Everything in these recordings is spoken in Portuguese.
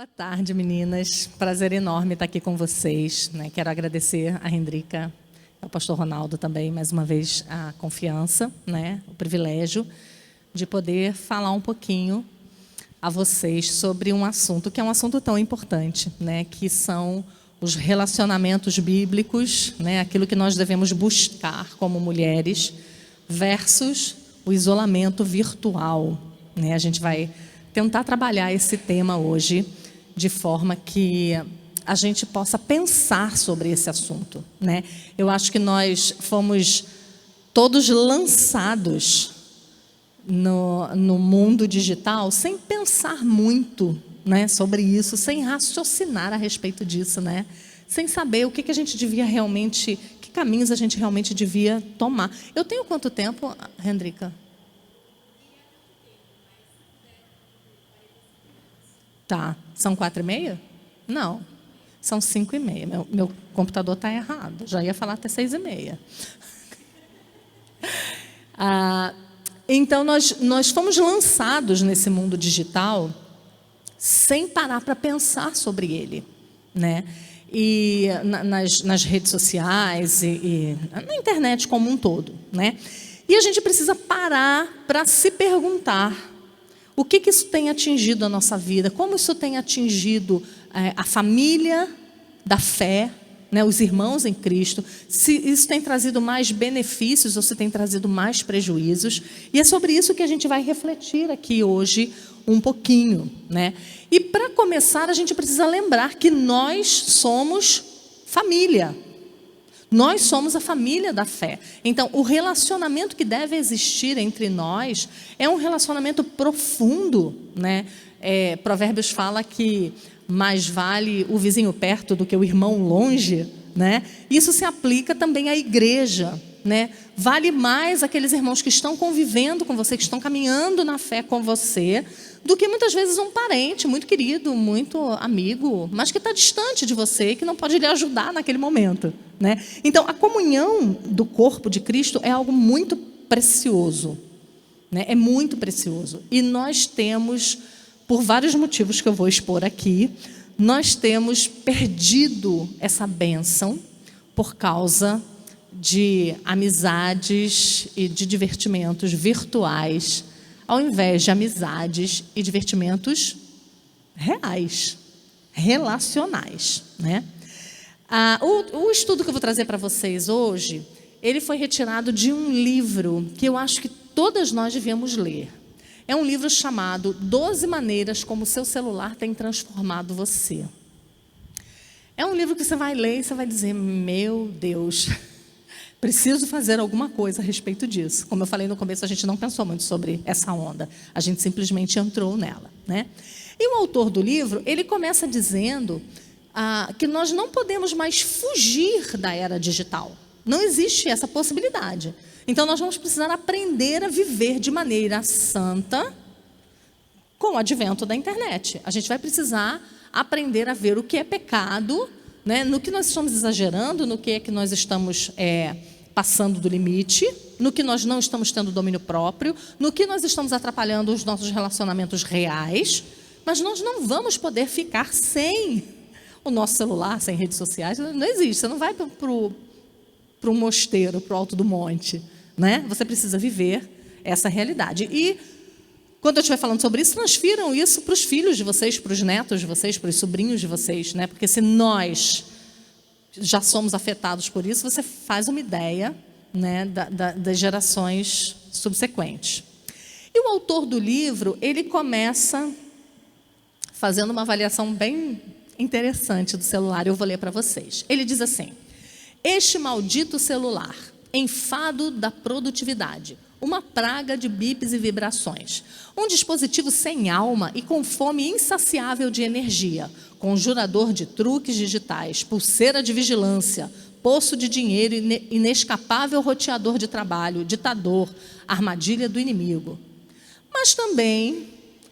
Boa tarde, meninas. Prazer enorme estar aqui com vocês, né? Quero agradecer a Hendrika, ao pastor Ronaldo também, mais uma vez, a confiança, né? O privilégio de poder falar um pouquinho a vocês sobre um assunto que é um assunto tão importante, né? Que são os relacionamentos bíblicos, né? Aquilo que nós devemos buscar como mulheres versus o isolamento virtual, né? A gente vai tentar trabalhar esse tema hoje de forma que a gente possa pensar sobre esse assunto, né? Eu acho que nós fomos todos lançados no mundo digital sem pensar muito, né, sobre isso, sem raciocinar a respeito disso, né? Sem saber o que a gente devia realmente, que caminhos a gente realmente devia tomar. Eu tenho quanto tempo, Hendrika? Tá, são 4h30? Não, são 5h30. Meu computador está errado, já ia falar até 6h30. Então, nós fomos lançados nesse mundo digital sem parar para pensar sobre ele, né? E nas redes sociais e na internet como um todo, né? E a gente precisa parar para se perguntar o que isso tem atingido a nossa vida, como isso tem atingido a família da fé, né, os irmãos em Cristo, se isso tem trazido mais benefícios ou se tem trazido mais prejuízos. E é sobre isso que a gente vai refletir aqui hoje um pouquinho, né? E para começar, a gente precisa lembrar que nós somos família. Nós somos a família da fé. Então, o relacionamento que deve existir entre nós é um relacionamento profundo, né? Provérbios fala que mais vale o vizinho perto do que o irmão longe, né? Isso se aplica também à igreja, né? Vale mais aqueles irmãos que estão convivendo com você, que estão caminhando na fé com você, do que muitas vezes um parente muito querido, muito amigo, mas que está distante de você e que não pode lhe ajudar naquele momento, né? Então, a comunhão do corpo de Cristo é algo muito precioso, né? É muito precioso. E nós temos, por vários motivos que eu vou expor aqui, nós temos perdido essa bênção por causa de amizades e de divertimentos virtuais, ao invés de amizades e divertimentos reais, relacionais, né? O estudo que eu vou trazer para vocês hoje, ele foi retirado de um livro que eu acho que todas nós devíamos ler. É um livro chamado 12 Maneiras Como o Seu Celular Tem Transformado Você. É um livro que você vai ler e você vai dizer, meu Deus, preciso fazer alguma coisa a respeito disso. Como eu falei no começo, a gente não pensou muito sobre essa onda. A gente simplesmente entrou nela, né? E o autor do livro, ele começa dizendo que nós não podemos mais fugir da era digital. Não existe essa possibilidade. Então, nós vamos precisar aprender a viver de maneira santa com o advento da internet. A gente vai precisar aprender a ver o que é pecado, né? No que nós estamos exagerando, no que é que nós estamos passando do limite, no que nós não estamos tendo domínio próprio, no que nós estamos atrapalhando os nossos relacionamentos reais, mas nós não vamos poder ficar sem o nosso celular, sem redes sociais. Não existe, você não vai para um mosteiro, para o alto do monte, né? Você precisa viver essa realidade. E quando eu estiver falando sobre isso, transfiram isso para os filhos de vocês, para os netos de vocês, para os sobrinhos de vocês, né? Porque se nós já somos afetados por isso, você faz uma ideia, né, das gerações subsequentes. E o autor do livro, ele começa fazendo uma avaliação bem interessante do celular. Eu vou ler para vocês. Ele diz assim: este maldito celular, enfado da produtividade, uma praga de bips e vibrações, um dispositivo sem alma e com fome insaciável de energia, conjurador de truques digitais, pulseira de vigilância, poço de dinheiro, inescapável roteador de trabalho, ditador, armadilha do inimigo. Mas também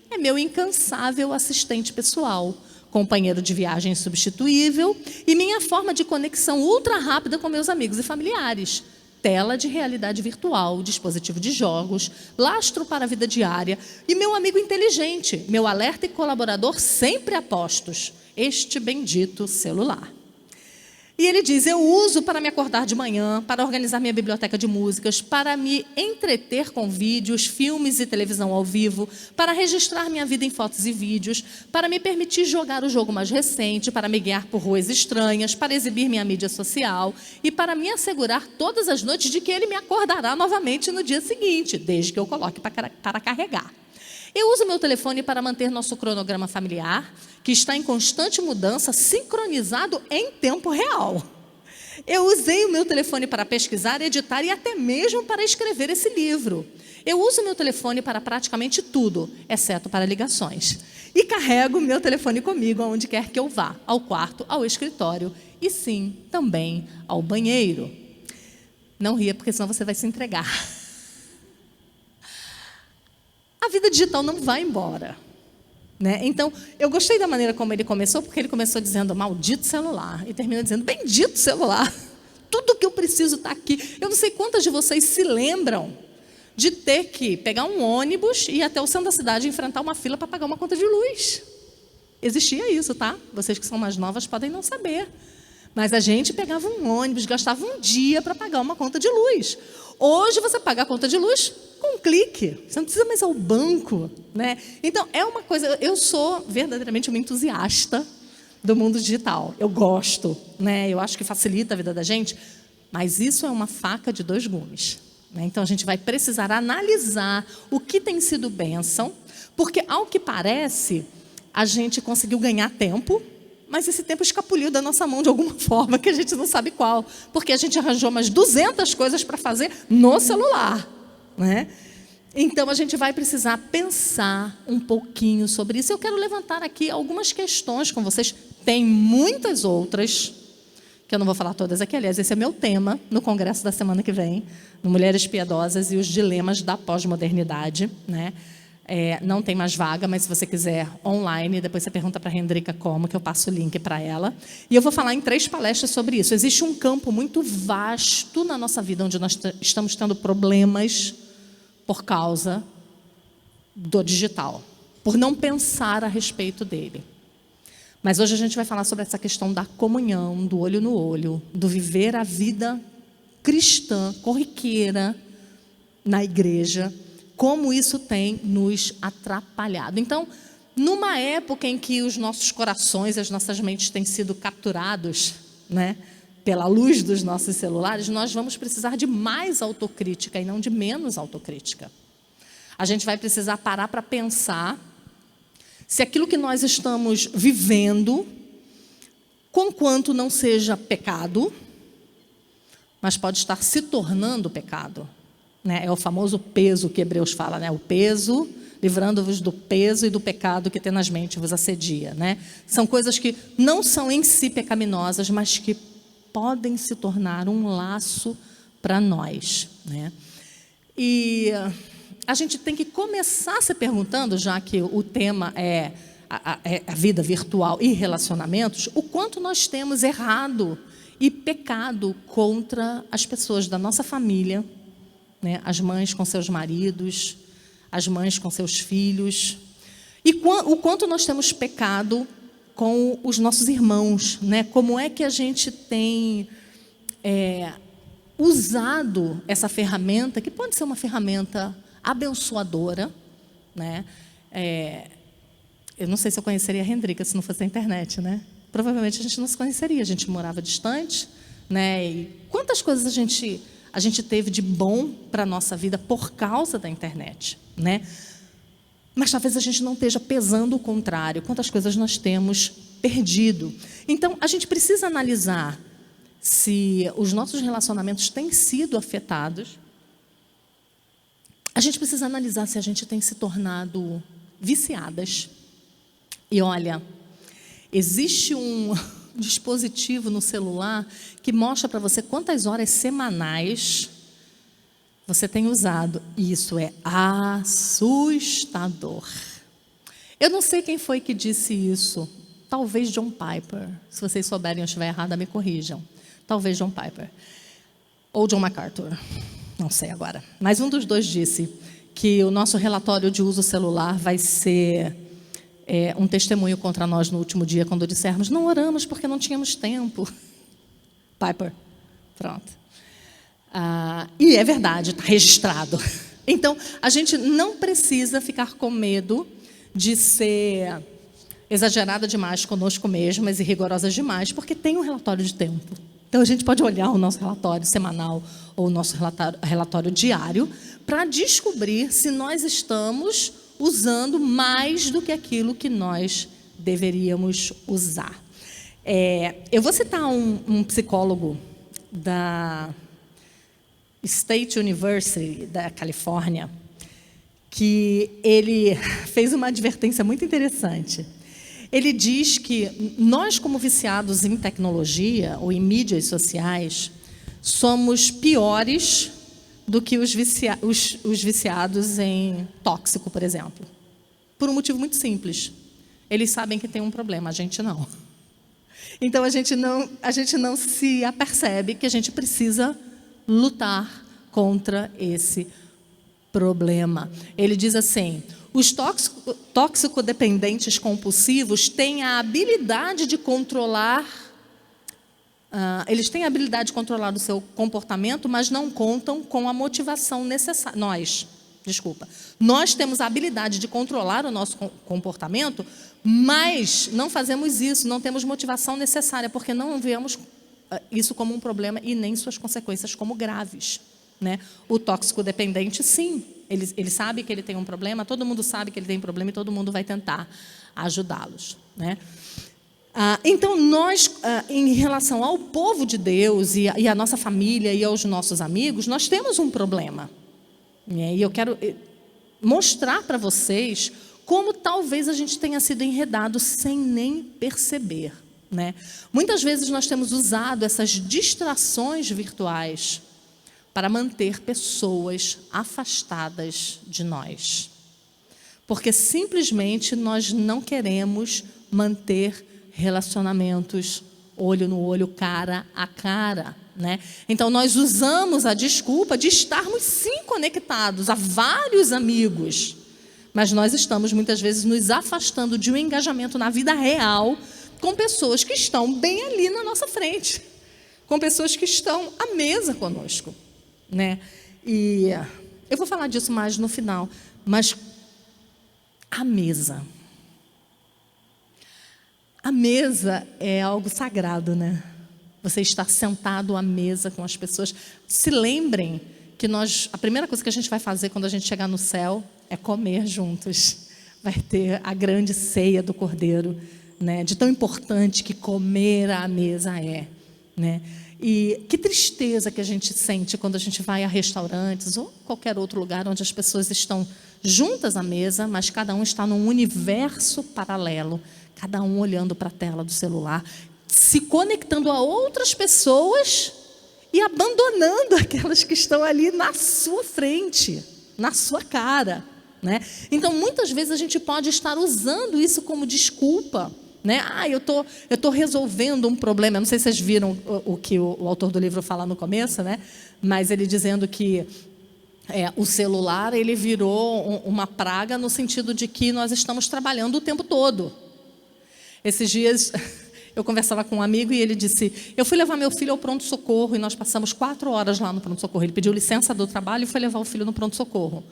é meu incansável assistente pessoal, companheiro de viagem insubstituível e minha forma de conexão ultra rápida com meus amigos e familiares. tela de realidade virtual, dispositivo de jogos, lastro para a vida diária e meu amigo inteligente, meu alerta e colaborador sempre a postos, este bendito celular. E ele diz, eu uso para me acordar de manhã, para organizar minha biblioteca de músicas, para me entreter com vídeos, filmes e televisão ao vivo, para registrar minha vida em fotos e vídeos, para me permitir jogar o jogo mais recente, para me guiar por ruas estranhas, para exibir minha mídia social e para me assegurar todas as noites de que ele me acordará novamente no dia seguinte, desde que eu coloque para carregar. Eu uso meu telefone para manter nosso cronograma familiar, que está em constante mudança, sincronizado em tempo real. Eu usei o meu telefone para pesquisar, editar e até mesmo para escrever esse livro. Eu uso meu telefone para praticamente tudo, exceto para ligações. E carrego meu telefone comigo aonde quer que eu vá, ao quarto, ao escritório e sim, também ao banheiro. Não ria, porque senão você vai se entregar. A vida digital não vai embora, né? Então, eu gostei da maneira como ele começou, porque ele começou dizendo maldito celular e terminou dizendo bendito celular. Tudo que eu preciso está aqui. Eu não sei quantas de vocês se lembram de ter que pegar um ônibus e ir até o centro da cidade e enfrentar uma fila para pagar uma conta de luz. Existia isso, tá? Vocês que são mais novas podem não saber. Mas a gente pegava um ônibus, gastava um dia para pagar uma conta de luz. Hoje você paga a conta de luz com um clique. Você não precisa mais ao banco, né? Então, é uma coisa... Eu sou verdadeiramente uma entusiasta do mundo digital. Eu gosto, né? Eu acho que facilita a vida da gente. Mas isso é uma faca de dois gumes, né? Então, a gente vai precisar analisar o que tem sido bênção, porque, ao que parece, a gente conseguiu ganhar tempo, mas esse tempo escapuliu da nossa mão de alguma forma, que a gente não sabe qual. Porque a gente arranjou umas 200 coisas para fazer no celular, né? Então, a gente vai precisar pensar um pouquinho sobre isso. Eu quero levantar aqui algumas questões com vocês. Tem muitas outras, que eu não vou falar todas aqui. Aliás, esse é meu tema no congresso da semana que vem, no Mulheres Piedosas e os Dilemas da Pós-Modernidade, né? Não tem mais vaga, mas se você quiser online, depois você pergunta para a Hendrika como, que eu passo o link para ela. E eu vou falar em 3 palestras sobre isso. Existe um campo muito vasto na nossa vida, onde nós estamos tendo problemas por causa do digital, por não pensar a respeito dele. Mas hoje a gente vai falar sobre essa questão da comunhão, do olho no olho, do viver a vida cristã, corriqueira, na igreja, como isso tem nos atrapalhado. Então, numa época em que os nossos corações e as nossas mentes têm sido capturados, né, pela luz dos nossos celulares, nós vamos precisar de mais autocrítica e não de menos autocrítica. A gente vai precisar parar para pensar se aquilo que nós estamos vivendo, conquanto não seja pecado, mas pode estar se tornando pecado. Né? É o famoso peso que Hebreus fala, né? O peso, livrando-vos do peso e do pecado que tenazmente vos assedia, né? São coisas que não são em si pecaminosas, mas que podem se tornar um laço para nós, né? E a gente tem que começar se perguntando, já que o tema é a vida virtual e relacionamentos, o quanto nós temos errado e pecado contra as pessoas da nossa família, né? As mães com seus maridos, as mães com seus filhos, e o quanto nós temos pecado com os nossos irmãos, né? Como é que a gente tem usado essa ferramenta, que pode ser uma ferramenta abençoadora, né? Eu não sei se eu conheceria a Hendrika se não fosse a internet, né? Provavelmente a gente não se conheceria, a gente morava distante, né? E quantas coisas a gente teve de bom para a nossa vida por causa da internet, né? Mas talvez a gente não esteja pesando o contrário, quantas coisas nós temos perdido. Então, a gente precisa analisar se os nossos relacionamentos têm sido afetados. A gente precisa analisar se a gente tem se tornado viciadas. E olha, existe um dispositivo no celular que mostra para você quantas horas semanais você tem usado. E isso é assustador. Eu não sei quem foi que disse isso. Talvez John Piper. Se vocês souberem ou estiver errada, me corrijam. Talvez John Piper. ou John MacArthur, não sei agora. Mas um dos dois disse que o nosso relatório de uso celular vai ser um testemunho contra nós no último dia, quando dissermos, não oramos porque não tínhamos tempo. Piper, pronto. E é verdade, está registrado. Então, a gente não precisa ficar com medo de ser exagerada demais conosco mesmas e rigorosa demais, porque tem um relatório de tempo. Então, a gente pode olhar o nosso relatório semanal ou o nosso relatório diário para descobrir se nós estamos usando mais do que aquilo que nós deveríamos usar. Eu vou citar um psicólogo da State University da Califórnia, que ele fez uma advertência muito interessante. Ele diz que nós, como viciados em tecnologia ou em mídias sociais, somos piores do que os viciados em tóxico, por exemplo. Por um motivo muito simples. Eles sabem que tem um problema, a gente não. Então, a gente não se apercebe que a gente precisa lutar contra esse problema. Ele diz assim, os toxicodependentes compulsivos têm a habilidade de controlar, eles têm a habilidade de controlar o seu comportamento, mas não contam com a motivação necessária. Nós temos a habilidade de controlar o nosso comportamento, mas não fazemos isso, não temos motivação necessária, porque não vemos isso como um problema e nem suas consequências como graves, né? O toxicodependente, sim, ele sabe que ele tem um problema, todo mundo sabe que ele tem um problema e todo mundo vai tentar ajudá-los, né? Então, nós, em relação ao povo de Deus e à nossa família e aos nossos amigos, nós temos um problema. E eu quero mostrar para vocês como talvez a gente tenha sido enredado sem nem perceber, né? Muitas vezes nós temos usado essas distrações virtuais para manter pessoas afastadas de nós. Porque simplesmente nós não queremos manter relacionamentos olho no olho, cara a cara, né? Então nós usamos a desculpa de estarmos sim conectados a vários amigos, mas nós estamos muitas vezes nos afastando de um engajamento na vida real com pessoas que estão bem ali na nossa frente, com pessoas que estão à mesa conosco, né? E eu vou falar disso mais no final, mas a mesa é algo sagrado, né? Você estar sentado à mesa com as pessoas. Se lembrem que a primeira coisa que a gente vai fazer quando a gente chegar no céu é comer juntos. Vai ter a grande ceia do Cordeiro, né? De tão importante que comer à mesa é, né? E que tristeza que a gente sente quando a gente vai a restaurantes ou qualquer outro lugar onde as pessoas estão juntas à mesa, mas cada um está num universo paralelo, cada um olhando para a tela do celular, se conectando a outras pessoas e abandonando aquelas que estão ali na sua frente, na sua cara, né? Então, muitas vezes a gente pode estar usando isso como desculpa, né? Eu tô resolvendo um problema. Eu não sei se vocês viram o que o autor do livro fala no começo, né? Mas ele dizendo que o celular ele virou uma praga no sentido de que nós estamos trabalhando o tempo todo. Esses dias eu conversava com um amigo e ele disse, eu fui levar meu filho ao pronto-socorro e nós passamos 4 horas lá no pronto-socorro. Ele pediu licença do trabalho e foi levar o filho no pronto-socorro.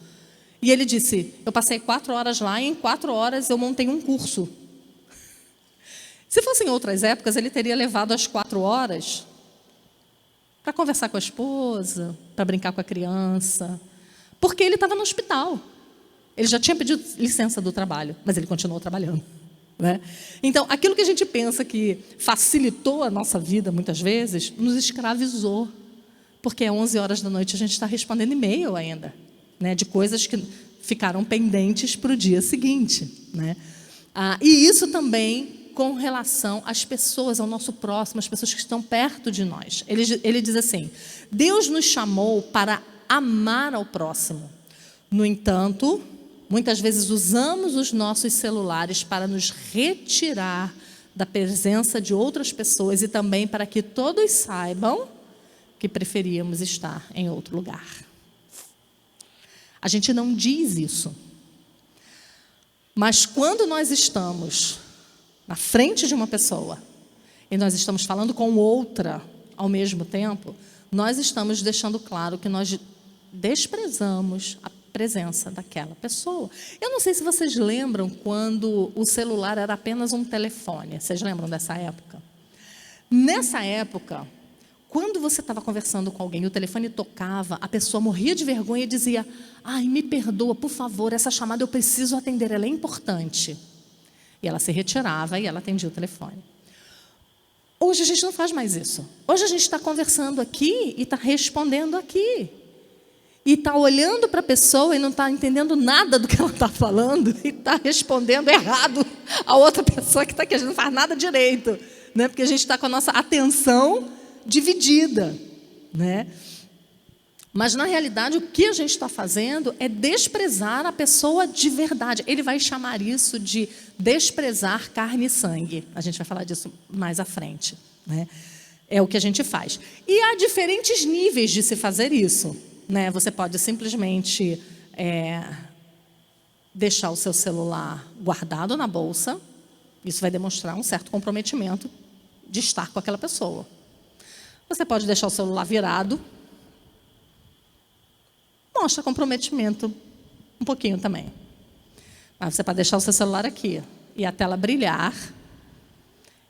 E ele disse, eu passei 4 horas lá e em 4 horas eu montei um curso. Se fossem outras épocas, ele teria levado as 4 horas para conversar com a esposa, para brincar com a criança, porque ele estava no hospital. Ele já tinha pedido licença do trabalho, mas ele continuou trabalhando, né? Então, aquilo que a gente pensa que facilitou a nossa vida, muitas vezes, nos escravizou, porque às 11 horas da noite a gente está respondendo e-mail ainda, né, de coisas que ficaram pendentes para o dia seguinte, né? E isso também com relação às pessoas, ao nosso próximo, às pessoas que estão perto de nós. Ele diz assim, Deus nos chamou para amar ao próximo. No entanto, muitas vezes usamos os nossos celulares para nos retirar da presença de outras pessoas e também para que todos saibam que preferíamos estar em outro lugar. A gente não diz isso. Mas quando nós estamos na frente de uma pessoa e nós estamos falando com outra ao mesmo tempo, nós estamos deixando claro que nós desprezamos a presença daquela pessoa. Eu não sei se vocês lembram quando o celular era apenas um telefone. Vocês lembram dessa época? Nessa época, quando você estava conversando com alguém e o telefone tocava, a pessoa morria de vergonha e dizia: ai, me perdoa, por favor, essa chamada eu preciso atender, ela é importante. E ela se retirava e ela atendia o telefone. Hoje a gente não faz mais isso. Hoje a gente está conversando aqui e está respondendo aqui. E está olhando para a pessoa e não está entendendo nada do que ela está falando e está respondendo errado a outra pessoa que está aqui. A gente não faz nada direito, né? Porque a gente está com a nossa atenção dividida, né? Mas, na realidade, o que a gente está fazendo é desprezar a pessoa de verdade. Ele vai chamar isso de desprezar carne e sangue. A gente vai falar disso mais à frente, né? É o que a gente faz. E há diferentes níveis de se fazer isso, né? Você pode simplesmente deixar o seu celular guardado na bolsa. Isso vai demonstrar um certo comprometimento de estar com aquela pessoa. Você pode deixar o celular virado. Mostra comprometimento um pouquinho também. Mas você pode deixar o seu celular aqui e a tela brilhar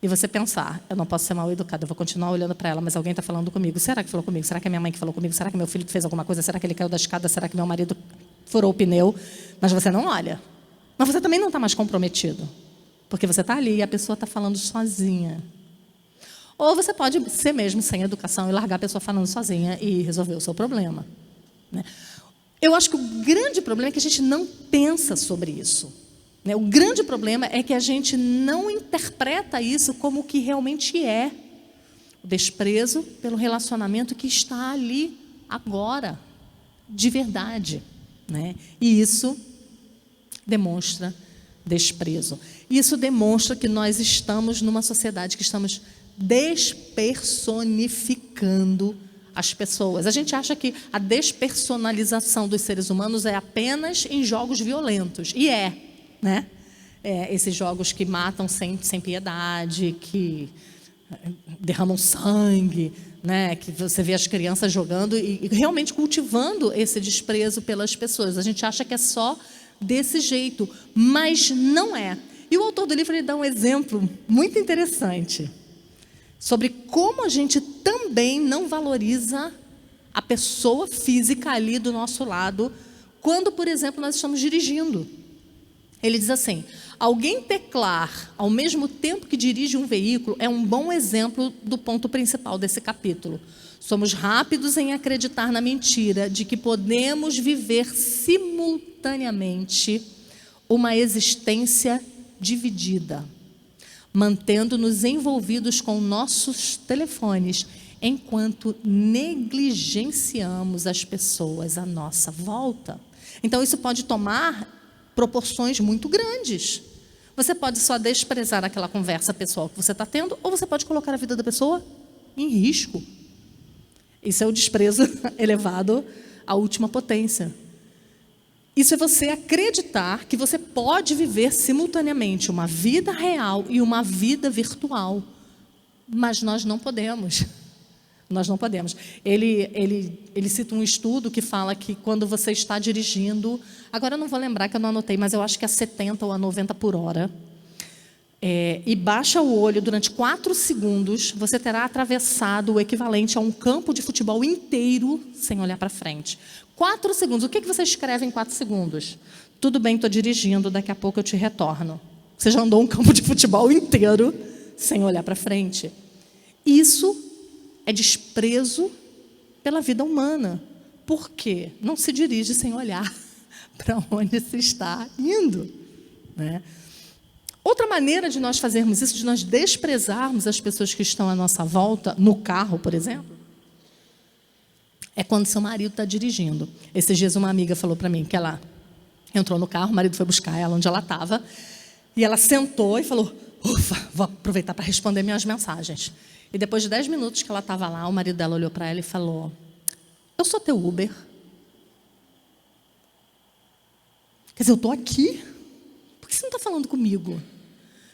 e você pensar: eu não posso ser mal educado, eu vou continuar olhando para ela, mas alguém está falando comigo. Será que falou comigo? Será que é minha mãe que falou comigo? Será que meu filho que fez alguma coisa? Será que ele caiu da escada? Será que meu marido furou o pneu? Mas você não olha. Mas você também não está mais comprometido, porque você está ali e a pessoa está falando sozinha. Ou você pode ser mesmo sem educação e largar a pessoa falando sozinha e resolver o seu problema, né? Eu acho que o grande problema é que a gente não pensa sobre isso, né? O grande problema é que a gente não interpreta isso como o que realmente é. O desprezo pelo relacionamento que está ali agora, de verdade, né? E isso demonstra desprezo. Isso demonstra que nós estamos numa sociedade que estamos despersonificando as pessoas. A gente acha que a despersonalização dos seres humanos é apenas em jogos violentos. E né? Esses jogos que matam sem piedade, que derramam sangue, né? Que você vê as crianças jogando e realmente cultivando esse desprezo pelas pessoas. A gente acha que é só desse jeito, mas não é. E o autor do livro ele dá um exemplo muito interessante sobre como a gente também não valoriza a pessoa física ali do nosso lado quando, por exemplo, nós estamos dirigindo. Ele diz assim: alguém teclar ao mesmo tempo que dirige um veículo é um bom exemplo do ponto principal desse capítulo. Somos rápidos em acreditar na mentira de que podemos viver simultaneamente uma existência dividida, mantendo-nos envolvidos com nossos telefones, enquanto negligenciamos as pessoas à nossa volta. Então, isso pode tomar proporções muito grandes. Você pode só desprezar aquela conversa pessoal que você está tendo, ou você pode colocar a vida da pessoa em risco. Isso é o desprezo elevado à última potência. Isso é você acreditar que você pode viver simultaneamente uma vida real e uma vida virtual. Mas nós não podemos. Nós não podemos. Ele cita um estudo que fala que quando você está dirigindo, agora eu não vou lembrar que eu não anotei, mas eu acho que é 70 ou a 90 por hora, e baixa o olho durante 4 segundos, você terá atravessado o equivalente a um campo de futebol inteiro sem olhar para frente. 4 segundos. O que você escreve em 4 segundos? Tudo bem, estou dirigindo, daqui a pouco eu te retorno. Você já andou um campo de futebol inteiro sem olhar para frente. Isso é desprezo pela vida humana. Por quê? Não se dirige sem olhar para onde se está indo, né? Outra maneira de nós fazermos isso, de nós desprezarmos as pessoas que estão à nossa volta, no carro, por exemplo, é quando seu marido está dirigindo. Esses dias uma amiga falou para mim que ela entrou no carro, o marido foi buscar ela onde ela estava, e ela sentou e falou: ufa, vou aproveitar para responder minhas mensagens. E depois de 10 minutos que ela estava lá, o marido dela olhou para ela e falou: eu sou teu Uber. Quer dizer, eu estou aqui. Por que você não está falando comigo?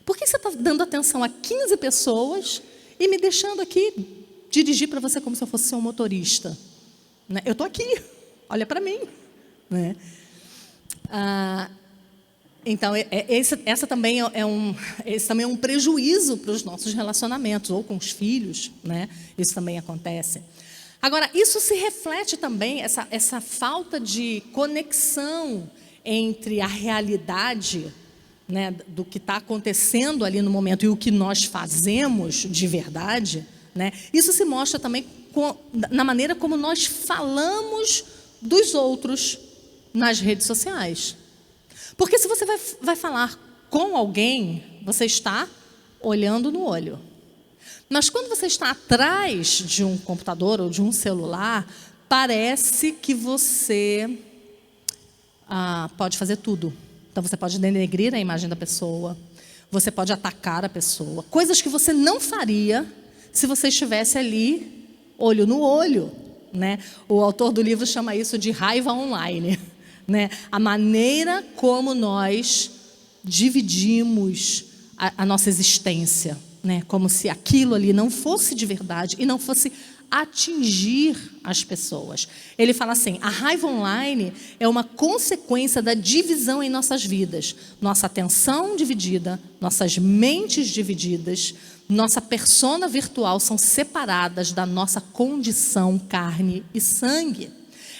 Por que você está dando atenção a 15 pessoas e me deixando aqui dirigir para você como se eu fosse seu motorista? Né? Eu estou aqui, olha para mim. Né? Então, esse também é um prejuízo para os nossos relacionamentos, ou com os filhos, né? Isso também acontece. Agora, isso se reflete também, essa falta de conexão entre a realidade, né, do que está acontecendo ali no momento e o que nós fazemos de verdade, né? Isso se mostra também na maneira como nós falamos dos outros nas redes sociais. Porque se você vai falar com alguém, você está olhando no olho. Mas quando você está atrás de um computador ou de um celular, parece que você pode fazer tudo. Então, você pode denegrir a imagem da pessoa, você pode atacar a pessoa. Coisas que você não faria se você estivesse ali, olho no olho. Né? O autor do livro chama isso de raiva online. Né? A maneira como nós dividimos a nossa existência, né? Como se aquilo ali não fosse de verdade e não fosse atingir as pessoas. Ele fala assim: a raiva online é uma consequência da divisão em nossas vidas. Nossa atenção dividida, nossas mentes divididas, nossa persona virtual são separadas da nossa condição carne e sangue.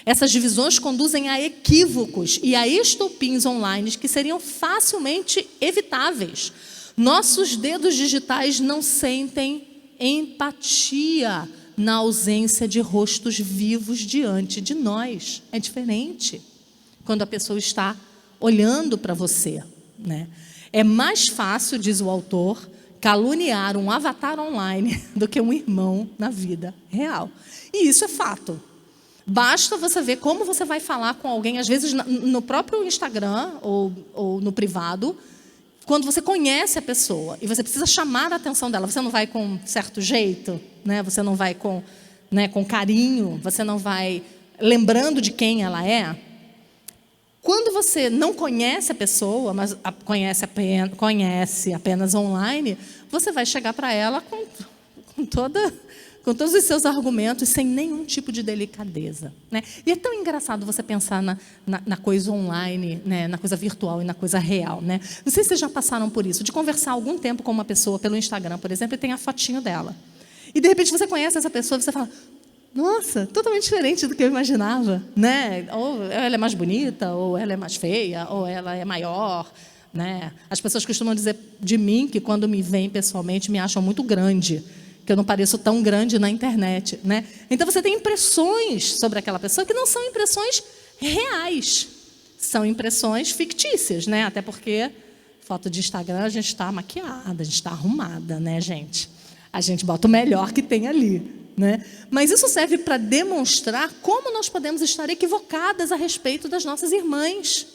Essas divisões conduzem a equívocos e a estopins online que seriam facilmente evitáveis. Nossos dedos digitais não sentem empatia na ausência de rostos vivos diante de nós. É diferente quando a pessoa está olhando para você. Né? É mais fácil, diz o autor, caluniar um avatar online do que um irmão na vida real. E isso é fato. Basta você ver como você vai falar com alguém, às vezes no próprio Instagram ou no privado, quando você conhece a pessoa e você precisa chamar a atenção dela. Você não vai com certo jeito, né? Você não vai com carinho, você não vai lembrando de quem ela é. Quando você não conhece a pessoa, mas conhece apenas online, você vai chegar para ela com todos os seus argumentos, sem nenhum tipo de delicadeza. Né? E é tão engraçado você pensar na coisa online, né? Na coisa virtual e na coisa real. Né? Não sei se vocês já passaram por isso, de conversar algum tempo com uma pessoa pelo Instagram, por exemplo, e tem a fotinho dela. E, de repente, você conhece essa pessoa e você fala: nossa, totalmente diferente do que eu imaginava. Né? Ou ela é mais bonita, ou ela é mais feia, ou ela é maior. Né? As pessoas costumam dizer de mim que, quando me veem pessoalmente, me acham muito grande, que eu não pareço tão grande na internet. Né? Então, você tem impressões sobre aquela pessoa que não são impressões reais. São impressões fictícias, né? Até porque foto de Instagram, a gente está maquiada, a gente está arrumada, né, gente? A gente bota o melhor que tem ali. Né? Mas isso serve para demonstrar como nós podemos estar equivocadas a respeito das nossas irmãs,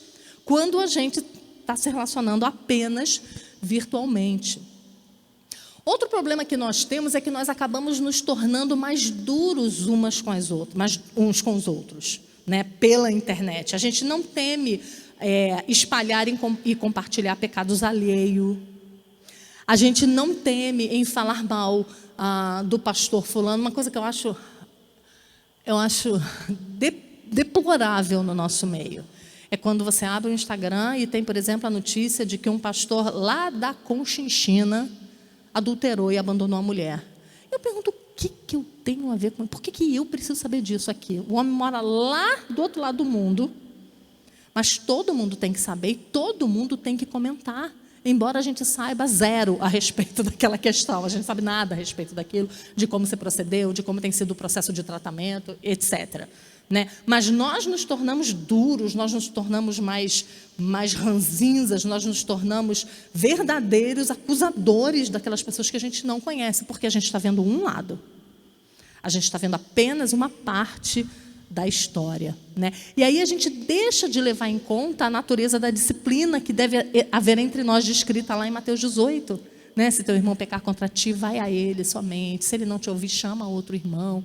quando a gente está se relacionando apenas virtualmente. Outro problema que nós temos é que nós acabamos nos tornando mais duros uns com os outros, né? Pela internet. A gente não teme espalhar e compartilhar pecados alheios. A gente não teme em falar mal do pastor fulano. Uma coisa que eu acho deplorável no nosso meio é quando você abre o Instagram e tem, por exemplo, a notícia de que um pastor lá da Conchinchina adulterou e abandonou a mulher. Eu pergunto: o que eu tenho a ver com isso? Por que eu preciso saber disso aqui? O homem mora lá do outro lado do mundo, mas todo mundo tem que saber e todo mundo tem que comentar. Embora a gente saiba zero a respeito daquela questão, a gente sabe nada a respeito daquilo, de como se procedeu, de como tem sido o processo de tratamento, etc. Né? Mas nós nos tornamos duros, nós nos tornamos mais ranzinzas, nós nos tornamos verdadeiros acusadores daquelas pessoas que a gente não conhece, porque a gente está vendo um lado. A gente está vendo apenas uma parte da história. Né? E aí a gente deixa de levar em conta a natureza da disciplina que deve haver entre nós, descrita lá em Mateus 18. né? Se teu irmão pecar contra ti, vai a ele somente. Se ele não te ouvir, chama outro irmão,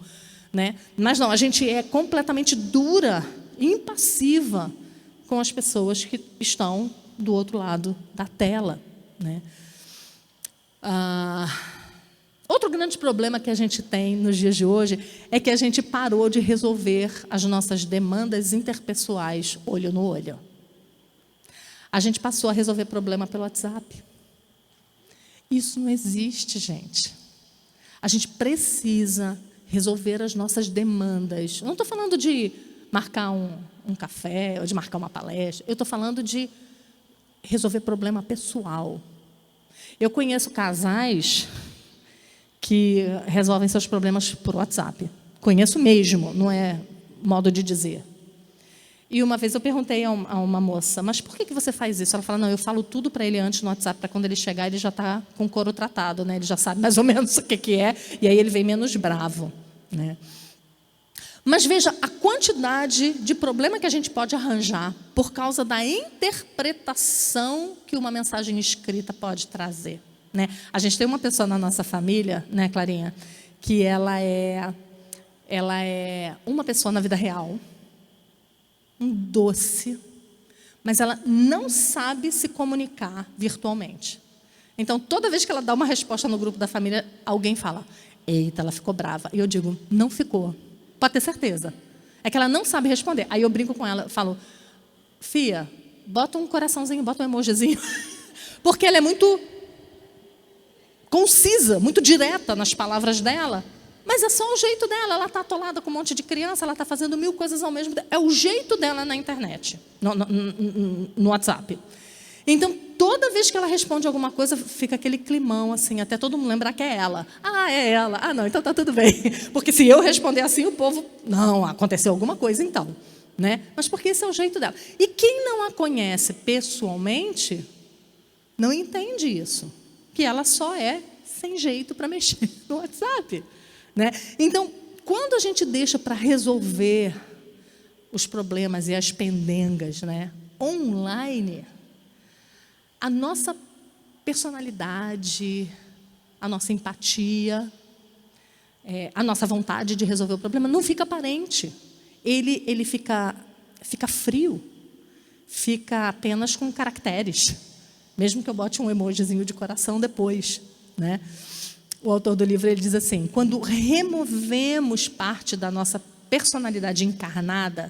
né? Mas não, a gente é completamente dura, impassiva com as pessoas que estão do outro lado da tela, né? Outro grande problema que a gente tem nos dias de hoje é que a gente parou de resolver as nossas demandas interpessoais olho no olho. A gente passou a resolver problema pelo WhatsApp. Isso não existe, gente. A gente precisa resolver as nossas demandas. Eu não estou falando de marcar um café ou de marcar uma palestra. Eu estou falando de resolver problema pessoal. Eu conheço casais que resolvem seus problemas por WhatsApp. Conheço mesmo, não é modo de dizer. E uma vez eu perguntei a uma moça, mas por que você faz isso? Ela falou, não, eu falo tudo para ele antes no WhatsApp, para quando ele chegar ele já está com o couro tratado, né? Ele já sabe mais ou menos o que é, e aí ele vem menos bravo, né? Mas veja a quantidade de problema que a gente pode arranjar por causa da interpretação que uma mensagem escrita pode trazer, né? A gente tem uma pessoa na nossa família, né, Clarinha, que ela é uma pessoa na vida real, um doce, mas ela não sabe se comunicar virtualmente. Então, toda vez que ela dá uma resposta no grupo da família, alguém fala, eita, ela ficou brava. E eu digo, não ficou. Pode ter certeza. É que ela não sabe responder. Aí eu brinco com ela, falo, Fia, bota um coraçãozinho, bota um emojizinho. Porque ela é muito concisa, muito direta nas palavras dela. Mas é só o jeito dela. Ela está atolada com um monte de criança, ela está fazendo 1000 coisas ao mesmo tempo. É o jeito dela na internet, no WhatsApp. Então, toda vez que ela responde alguma coisa, fica aquele climão, assim, até todo mundo lembrar que é ela. Ah, é ela. Ah, não, então está tudo bem. Porque se eu responder assim, o povo... Não, aconteceu alguma coisa então, né? Mas porque esse é o jeito dela. E quem não a conhece pessoalmente, não entende isso. Que ela só é sem jeito para mexer no WhatsApp, né? Então, quando a gente deixa para resolver os problemas e as pendengas, né, online, a nossa personalidade, a nossa empatia, a nossa vontade de resolver o problema não fica aparente. Ele fica frio, fica apenas com caracteres, mesmo que eu bote um emojizinho de coração depois, né? O autor do livro ele diz assim, quando removemos parte da nossa personalidade encarnada,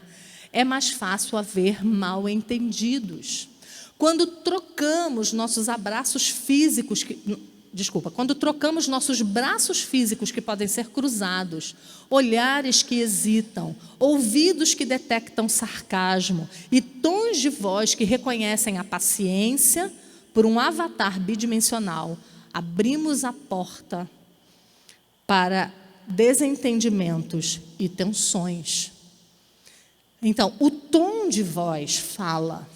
é mais fácil haver mal-entendidos. Quando trocamos nossos abraços físicos, quando trocamos nossos braços físicos que podem ser cruzados, olhares que hesitam, ouvidos que detectam sarcasmo e tons de voz que reconhecem a paciência por um avatar bidimensional, abrimos a porta para desentendimentos e tensões. Então, o tom de voz fala,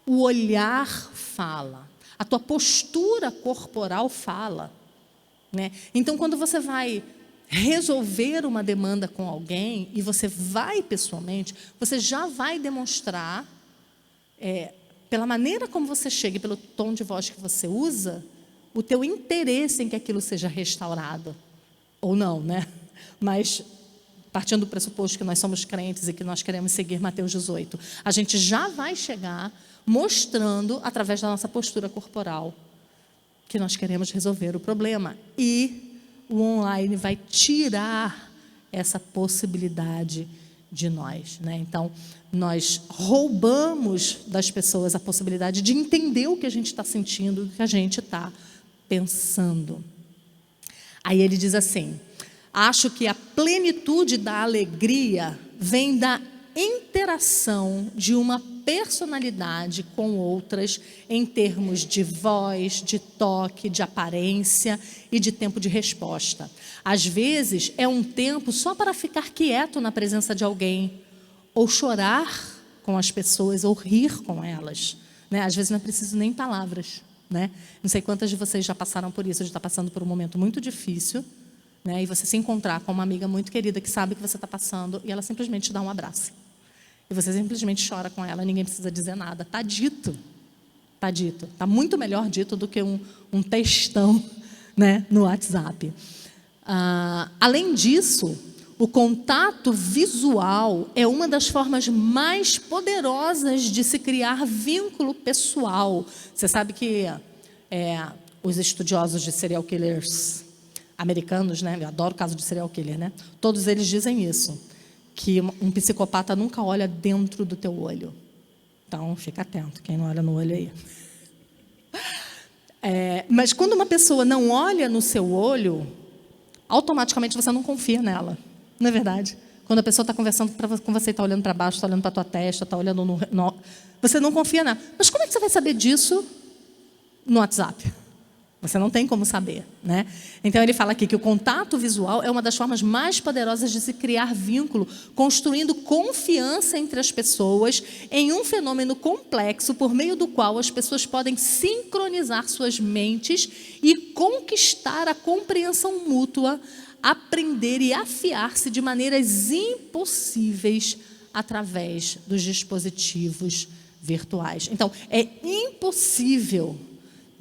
o olhar fala, a tua postura corporal fala, né? Então, quando você vai resolver uma demanda com alguém e você vai pessoalmente, você já vai demonstrar, pela maneira como você chega e pelo tom de voz que você usa, o teu interesse em que aquilo seja restaurado. Ou não, né? Mas, partindo do pressuposto que nós somos crentes e que nós queremos seguir Mateus 18, a gente já vai chegar mostrando, através da nossa postura corporal, que nós queremos resolver o problema. E o online vai tirar essa possibilidade de nós, né? Então, nós roubamos das pessoas a possibilidade de entender o que a gente está sentindo, o que a gente está pensando. Aí ele diz assim, acho que a plenitude da alegria vem da interação de uma personalidade com outras em termos de voz, de toque, de aparência e de tempo de resposta. Às vezes é um tempo só para ficar quieto na presença de alguém, ou chorar com as pessoas, ou rir com elas, né? Às vezes não é preciso nem palavras, né? Não sei quantas de vocês já passaram por isso, de estar passando por um momento muito difícil, né? E você se encontrar com uma amiga muito querida que sabe o que você está passando e ela simplesmente te dá um abraço. E você simplesmente chora com ela, ninguém precisa dizer nada. Está dito. Está dito. Está muito melhor dito do que um textão, né, no WhatsApp. Além disso, o contato visual é uma das formas mais poderosas de se criar vínculo pessoal. Você sabe que os estudiosos de serial killers americanos, né? Eu adoro o caso de serial killer, né? Todos eles dizem isso, que um psicopata nunca olha dentro do teu olho. Então, fica atento, quem não olha no olho aí. Mas quando uma pessoa não olha no seu olho, automaticamente você não confia nela. Não é verdade? Quando a pessoa está conversando com você, está olhando para baixo, está olhando para a tua testa, está olhando você não confia nela. Mas como é que você vai saber disso no WhatsApp? Você não tem como saber, né? Então, ele fala aqui que o contato visual é uma das formas mais poderosas de se criar vínculo, construindo confiança entre as pessoas em um fenômeno complexo por meio do qual as pessoas podem sincronizar suas mentes e conquistar a compreensão mútua, aprender e afiar-se de maneiras impossíveis através dos dispositivos virtuais. Então, é impossível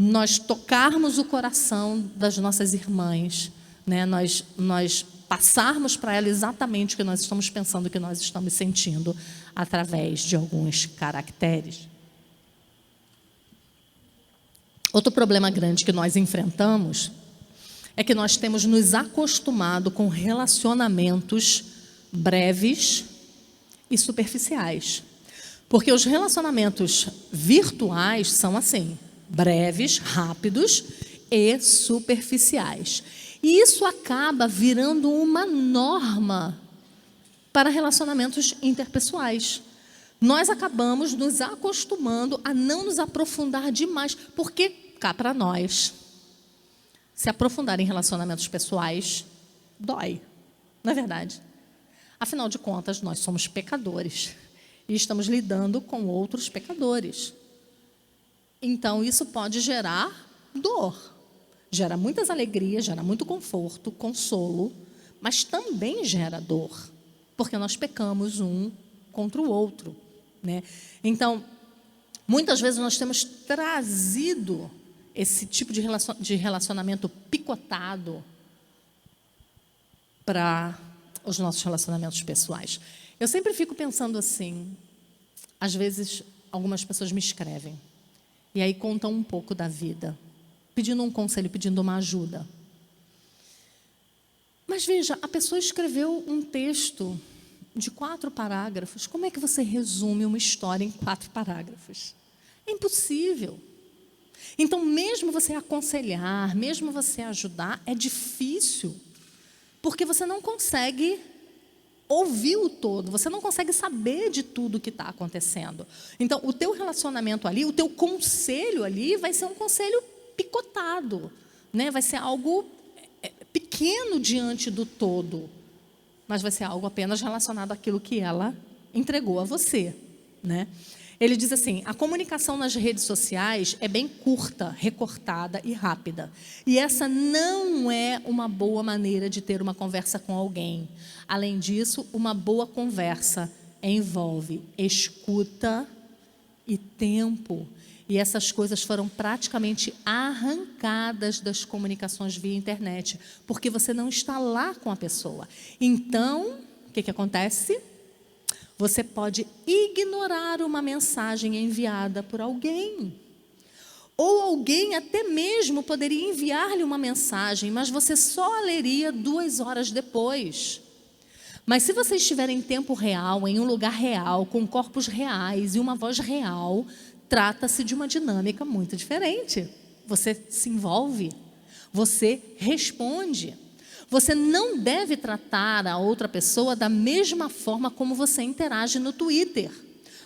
nós tocarmos o coração das nossas irmãs, né? Nós passarmos para ela exatamente o que nós estamos pensando, o que nós estamos sentindo, através de alguns caracteres. Outro problema grande que nós enfrentamos é que nós temos nos acostumado com relacionamentos breves e superficiais. Porque os relacionamentos virtuais são assim, breves, rápidos e superficiais. E isso acaba virando uma norma para relacionamentos interpessoais. Nós acabamos nos acostumando a não nos aprofundar demais, porque cá para nós, se aprofundar em relacionamentos pessoais dói, não é verdade? Afinal de contas, nós somos pecadores e estamos lidando com outros pecadores. Então, isso pode gerar dor, gera muitas alegrias, gera muito conforto, consolo, mas também gera dor, porque nós pecamos um contra o outro, né? Então, muitas vezes nós temos trazido esse tipo de relacionamento picotado para os nossos relacionamentos pessoais. Eu sempre fico pensando assim, às vezes algumas pessoas me escrevem, e aí contam um pouco da vida, pedindo um conselho, pedindo uma ajuda. Mas veja, a pessoa escreveu um texto de 4 parágrafos. Como é que você resume uma história em 4 parágrafos? É impossível. Então, mesmo você aconselhar, mesmo você ajudar, é difícil, porque você não consegue ouvir o todo, você não consegue saber de tudo que está acontecendo. Então, o teu relacionamento ali, o teu conselho ali vai ser um conselho picotado, né? Vai ser algo pequeno diante do todo, mas vai ser algo apenas relacionado àquilo que ela entregou a você, né? Ele diz assim, a comunicação nas redes sociais é bem curta, recortada e rápida. E essa não é uma boa maneira de ter uma conversa com alguém. Além disso, uma boa conversa envolve escuta e tempo. E essas coisas foram praticamente arrancadas das comunicações via internet, porque você não está lá com a pessoa. Então, o que acontece? Você pode ignorar uma mensagem enviada por alguém. Ou alguém até mesmo poderia enviar-lhe uma mensagem, mas você só a leria 2 horas depois. Mas se você estiver em tempo real, em um lugar real, com corpos reais e uma voz real, trata-se de uma dinâmica muito diferente. Você se envolve, você responde. Você não deve tratar a outra pessoa da mesma forma como você interage no Twitter.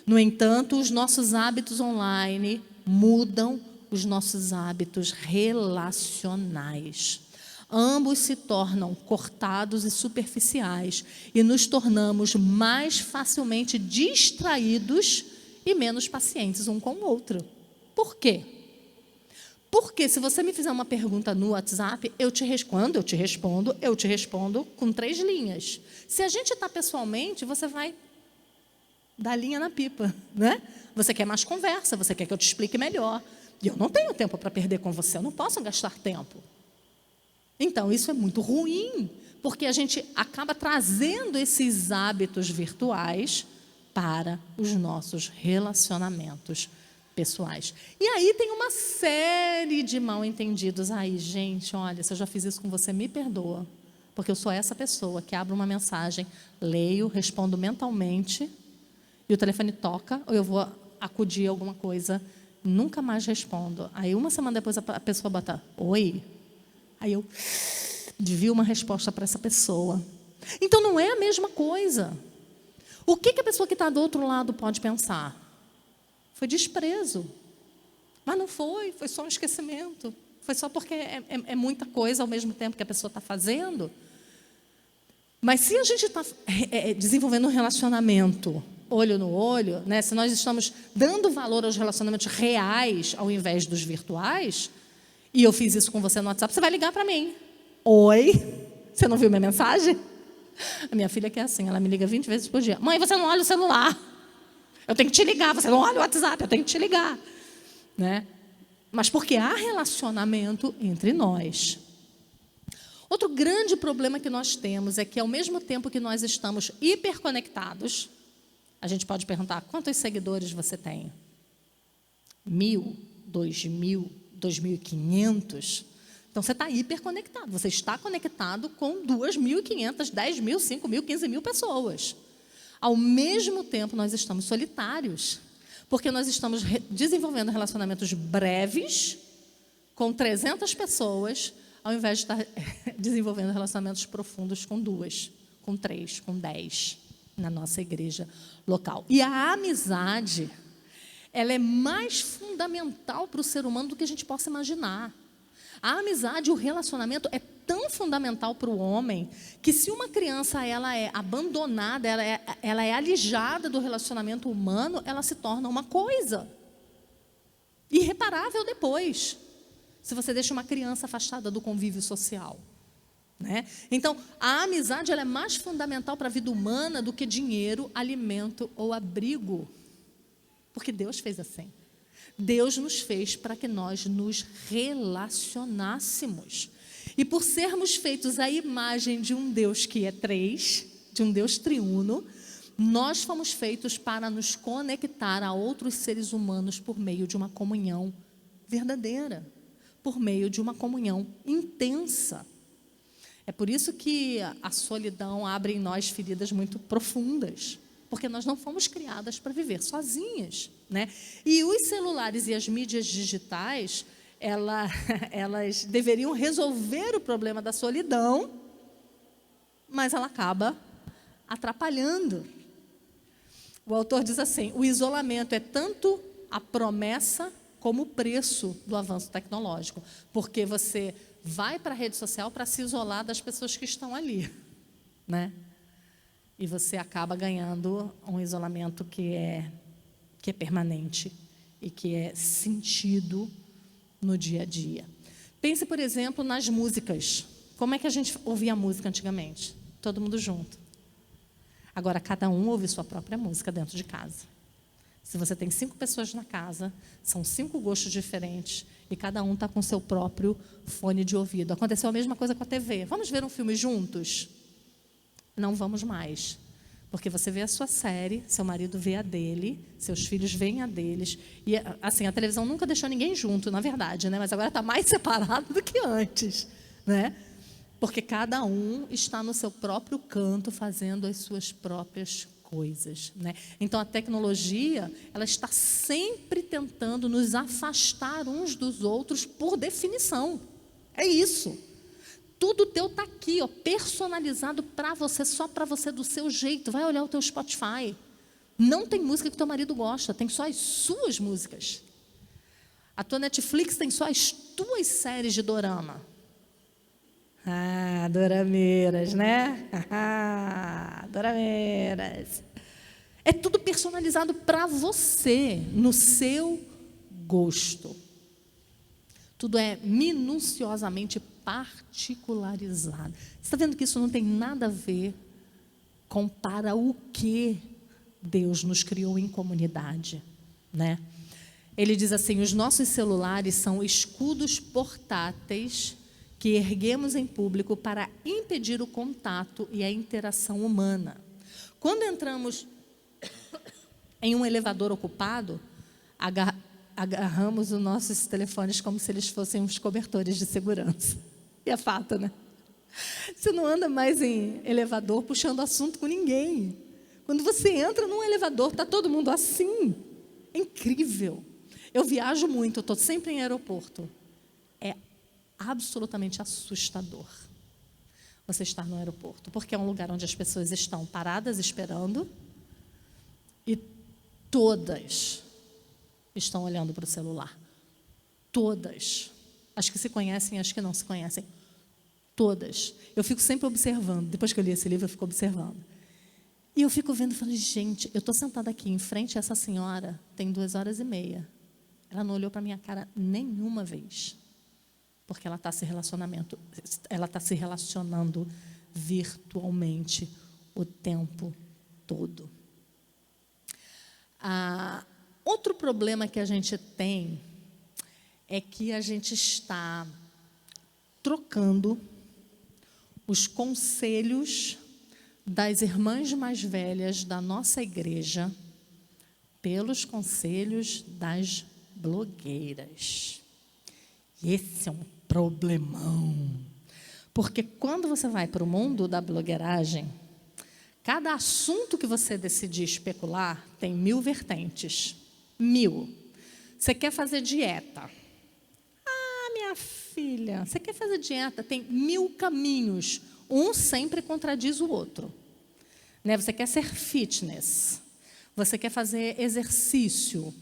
No entanto, os nossos hábitos online mudam os nossos hábitos relacionais. Ambos se tornam cortados e superficiais e nos tornamos mais facilmente distraídos e menos pacientes um com o outro. Por quê? Porque se você me fizer uma pergunta no WhatsApp, eu te respondo com 3 linhas. Se a gente está pessoalmente, você vai dá linha na pipa, né? Você quer mais conversa, você quer que eu te explique melhor. E eu não tenho tempo para perder com você, eu não posso gastar tempo. Então, isso é muito ruim, porque a gente acaba trazendo esses hábitos virtuais para os nossos relacionamentos pessoais. E aí tem uma série de mal-entendidos aí, gente, olha, se eu já fiz isso com você, me perdoa, porque eu sou essa pessoa que abre uma mensagem, leio, respondo mentalmente, e o telefone toca, ou eu vou acudir a alguma coisa, nunca mais respondo. Aí uma semana depois a pessoa bota, oi, aí eu devia uma resposta para essa pessoa. Então não é a mesma coisa. O que a pessoa que está do outro lado pode pensar? Foi desprezo. Mas não foi só um esquecimento. Foi só porque é muita coisa ao mesmo tempo que a pessoa está fazendo. Mas se a gente está desenvolvendo um relacionamento olho no olho, né, se nós estamos dando valor aos relacionamentos reais ao invés dos virtuais, e eu fiz isso com você no WhatsApp, você vai ligar para mim. Oi, você não viu minha mensagem? A minha filha que é assim, ela me liga 20 vezes por dia. Mãe, você não olha o celular. Eu tenho que te ligar, você não olha o WhatsApp, eu tenho que te ligar. Né? Mas porque há relacionamento entre nós. Outro grande problema que nós temos é que, ao mesmo tempo que nós estamos hiperconectados, a gente pode perguntar, quantos seguidores você tem? 1.000, 2.000, 2.500? Então, você está hiperconectado. Você está conectado com 2.500, 10.000, 5.000, 15.000 pessoas. Ao mesmo tempo, nós estamos solitários, porque nós estamos desenvolvendo relacionamentos breves com 300 pessoas, ao invés de estar desenvolvendo relacionamentos profundos com 2, com 3, com 10 na nossa igreja local. E a amizade, ela é mais fundamental para o ser humano do que a gente possa imaginar. A amizade, o relacionamento é tão fundamental para o homem que, se uma criança ela é abandonada, ela é alijada do relacionamento humano, ela se torna uma coisa irreparável depois, se você deixa uma criança afastada do convívio social. Né? Então, a amizade ela é mais fundamental para a vida humana do que dinheiro, alimento ou abrigo. Porque Deus fez assim. Deus nos fez para que nós nos relacionássemos. E por sermos feitos à imagem de um Deus que é três, de um Deus triuno, nós fomos feitos para nos conectar a outros seres humanos por meio de uma comunhão verdadeira, por meio de uma comunhão intensa. É por isso que a solidão abre em nós feridas muito profundas, porque nós não fomos criadas para viver sozinhas, né? E os celulares e as mídias digitais, elas deveriam resolver o problema da solidão, mas ela acaba atrapalhando. O autor diz assim, o isolamento é tanto a promessa como o preço do avanço tecnológico, porque você vai para a rede social para se isolar das pessoas que estão ali, né? E você acaba ganhando um isolamento que é permanente e que é sentido no dia a dia. Pense, por exemplo, nas músicas. Como é que a gente ouvia música antigamente? Todo mundo junto. Agora, cada um ouve sua própria música dentro de casa. Se você tem 5 pessoas na casa, são 5 gostos diferentes e cada um está com seu próprio fone de ouvido. Aconteceu a mesma coisa com a TV. Vamos ver um filme juntos? Não vamos mais. Porque você vê a sua série, seu marido vê a dele, seus filhos veem a deles. E, assim, a televisão nunca deixou ninguém junto, na verdade, né? Mas agora está mais separado do que antes, né? Porque cada um está no seu próprio canto, fazendo as suas próprias coisas, né? Então, a tecnologia, ela está sempre tentando nos afastar uns dos outros por definição. É isso. Tudo teu está aqui, ó, personalizado para você, só para você, do seu jeito. Vai olhar o teu Spotify. Não tem música que teu marido gosta, tem só as suas músicas. A tua Netflix tem só as tuas séries de dorama. Ah, dorameiras, né? Dorameiras. É tudo personalizado para você, no seu gosto. Tudo é minuciosamente particularizado. Você está vendo que isso não tem nada a ver com para o que Deus nos criou em comunidade, né? Ele diz assim: os nossos celulares são escudos portáteis que erguemos em público para impedir o contato e a interação humana. Quando entramos em um elevador ocupado, agarramos os nossos telefones como se eles fossem uns cobertores de segurança. E é fato, né? Você não anda mais em elevador puxando assunto com ninguém. Quando você entra num elevador, está todo mundo assim. É incrível. Eu viajo muito, eu estou sempre em aeroporto. É absolutamente assustador você estar no aeroporto, porque é um lugar onde as pessoas estão paradas esperando e todas estão olhando para o celular. Todas. As que se conhecem, as que não se conhecem. Todas. Eu fico sempre observando. Depois que eu li esse livro, eu fico observando. E eu fico vendo e falo, gente, eu estou sentada aqui em frente a essa senhora, tem 2h30. Ela não olhou para a minha cara nenhuma vez. Porque ela está se relacionando virtualmente o tempo todo. Outro problema que a gente tem é que a gente está trocando os conselhos das irmãs mais velhas da nossa igreja pelos conselhos das blogueiras. E esse é um problemão. Porque quando você vai para o mundo da blogueiragem, cada assunto que você decidir especular tem 1000 vertentes. 1000. Você quer fazer dieta? Minha filha, você quer fazer dieta? Tem 1000 caminhos. Um sempre contradiz o outro. Né? Você quer ser fitness. Você quer fazer exercício.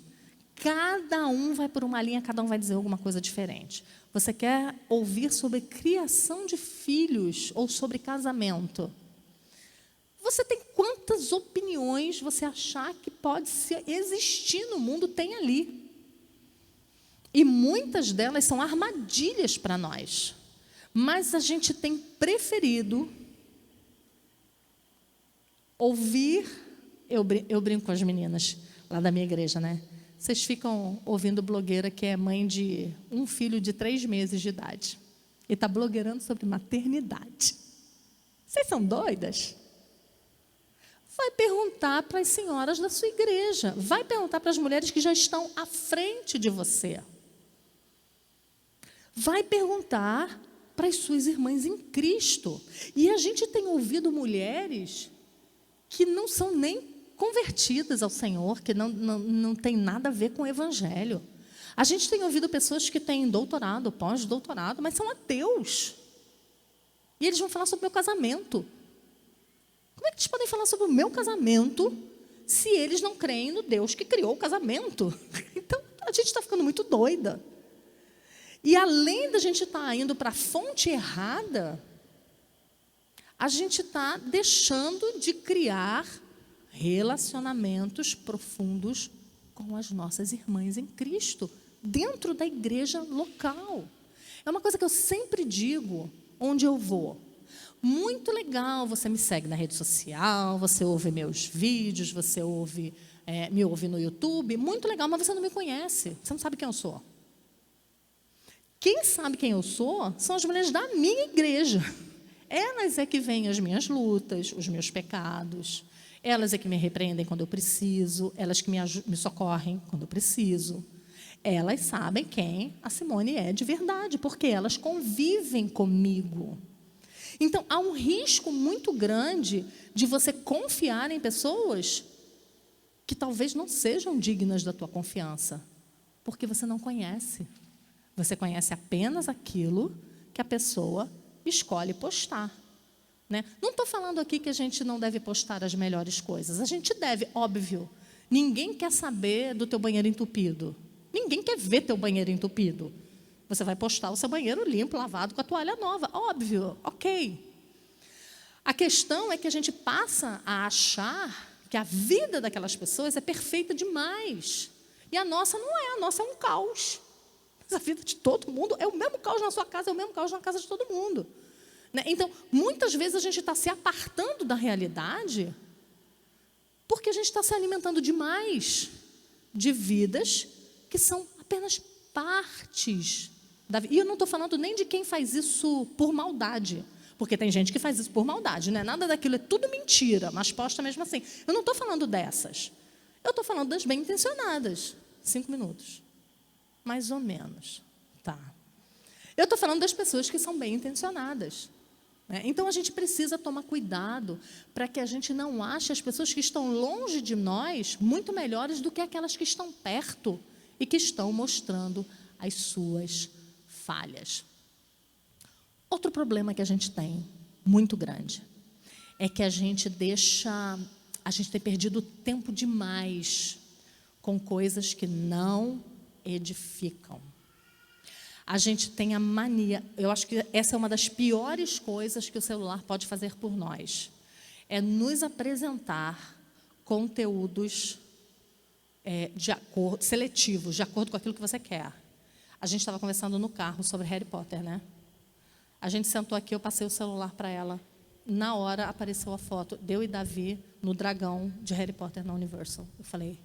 Cada um vai por uma linha, cada um vai dizer alguma coisa diferente. Você quer ouvir sobre criação de filhos ou sobre casamento. Você tem quantas opiniões você achar que pode existir no mundo, tem ali. E muitas delas são armadilhas para nós. Mas a gente tem preferido ouvir... Eu brinco com as meninas lá da minha igreja, né? Vocês ficam ouvindo blogueira que é mãe de um filho de 3 meses de idade. E está blogueirando sobre maternidade. Vocês são doidas? Vai perguntar para as senhoras da sua igreja. Vai perguntar para as mulheres que já estão à frente de você. Vai perguntar para as suas irmãs em Cristo. E a gente tem ouvido mulheres que não são nem convertidas ao Senhor, que não tem nada a ver com o Evangelho. A gente tem ouvido pessoas que têm doutorado, pós-doutorado, mas são ateus. E eles vão falar sobre o meu casamento. Como é que eles podem falar sobre o meu casamento se eles não creem no Deus que criou o casamento? Então, a gente está ficando muito doida. E além da gente estar indo para a fonte errada, a gente está deixando de criar relacionamentos profundos com as nossas irmãs em Cristo, dentro da igreja local. É uma coisa que eu sempre digo, onde eu vou. Muito legal, você me segue na rede social, você ouve meus vídeos, você me ouve no YouTube, muito legal, mas você não me conhece, você não sabe quem eu sou. Quem sabe quem eu sou são as mulheres da minha igreja. Elas é que veem as minhas lutas, os meus pecados. Elas é que me repreendem quando eu preciso. Elas que me socorrem quando eu preciso. Elas sabem quem a Simone é de verdade, porque elas convivem comigo. Então, há um risco muito grande de você confiar em pessoas que talvez não sejam dignas da tua confiança, porque você não conhece. Você conhece apenas aquilo que a pessoa escolhe postar. Né? Não estou falando aqui que a gente não deve postar as melhores coisas. A gente deve, óbvio. Ninguém quer saber do teu banheiro entupido. Ninguém quer ver teu banheiro entupido. Você vai postar o seu banheiro limpo, lavado, com a toalha nova. Óbvio, ok. A questão é que a gente passa a achar que a vida daquelas pessoas é perfeita demais. E a nossa não é. A nossa é um caos. A vida de todo mundo é o mesmo caos na sua casa, é o mesmo caos na casa de todo mundo. Né? Então, muitas vezes a gente está se apartando da realidade Porque a gente está se alimentando demais de vidas que são apenas partes da vida. E eu não estou falando nem de quem faz isso por maldade, porque tem gente que faz isso por maldade, né? Nada daquilo é tudo mentira, mas posta mesmo assim. Eu não estou falando dessas. Eu estou falando das bem-intencionadas. 5 minutos. Mais ou menos. Tá. Eu estou falando das pessoas que são bem-intencionadas. Então, a gente precisa tomar cuidado para que a gente não ache as pessoas que estão longe de nós muito melhores do que aquelas que estão perto e que estão mostrando as suas falhas. Outro problema que a gente tem, muito grande, é que a gente tem perdido tempo demais com coisas que não edificam. A gente tem a mania, eu acho que essa é uma das piores coisas que o celular pode fazer por nós, é nos apresentar conteúdos seletivos, de acordo com aquilo que você quer. A gente estava conversando no carro sobre Harry Potter, né? A gente sentou aqui, eu passei o celular para ela. Na hora apareceu a foto, eu e Davi no dragão de Harry Potter na Universal. Eu falei,